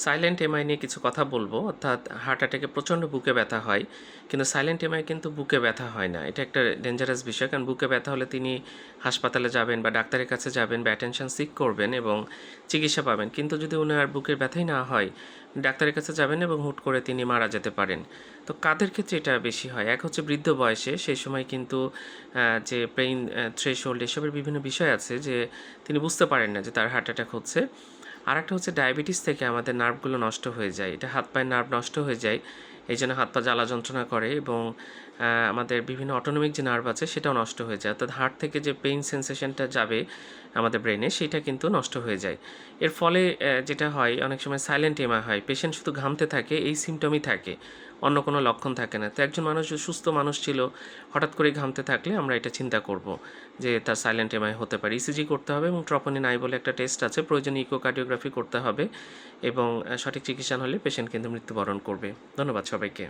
Silent MI নিয়ে কিছু কথা বলবো। অর্থাৎ হার্ট অ্যাটাকে প্রচণ্ড বুকে ব্যথা হয়, কিন্তু সাইলেন্ট এমআই কিন্তু বুকে ব্যথা হয় না। এটা একটা ডেঞ্জারাস বিষয়, কারণ বুকে ব্যথা হলে তিনি হাসপাতালে যাবেন বা ডাক্তারের কাছে যাবেন বা অ্যাটেনশন সিক করবেন এবং চিকিৎসা পাবেন। কিন্তু যদি ওনার বুকের ব্যথাই না হয়, ডাক্তারের কাছে যাবেন এবং হুট করে তিনি মারা যেতে পারেন। তো কাদের ক্ষেত্রে এটা বেশি হয়? এক হচ্ছে বৃদ্ধ বয়সে, সেই সময় কিন্তু যে পেইন থ্রেশহোল্ড এসবের বিভিন্ন বিষয় আছে, যে তিনি বুঝতে পারেন না যে তার হার্ট অ্যাটাক হচ্ছে। আর একটা হচ্ছে ডায়াবেটিস থেকে আমাদের নার্ভগুলো নষ্ট হয়ে যায়, এটা হাত পায়ের নার্ভ নষ্ট হয়ে যায়, এই জন্য হাত পা জ্বালা যন্ত্রণা করে এবং আমাদের বিভিন্ন অটোনমিক যে নার্ভ আছে সেটাও নষ্ট হয়ে যায়। অর্থাৎ হার্ট থেকে যে পেইন সেন্সেশনটা যাবে আমাদের ব্রেনে, সেটা কিন্তু নষ্ট হয়ে যায়। এর ফলে যেটা হয়, অনেক সময় সাইলেন্ট এমআই হয়, পেশেন্ট শুধু ঘামতে থাকে, এই সিমটমই থাকে, অন্য কোনো লক্ষণ থাকে না। তো একজন মানুষ সুস্থ মানুষ ছিল, হঠাৎ করে ঘামতে থাকলে আমরা এটা চিন্তা করব যে তার সাইলেন্ট এমআই হতে পারে। ইসিজি করতে হবে এবং ট্রপোনিন আই বলে একটা টেস্ট আছে, প্রয়োজনে ইকোকার্ডিওগ্রাফি করতে হবে এবং সঠিক চিকিৎসা হলে পেশেন্ট কিন্তু মৃত্যুবরণ করবে। ধন্যবাদ সবাইকে।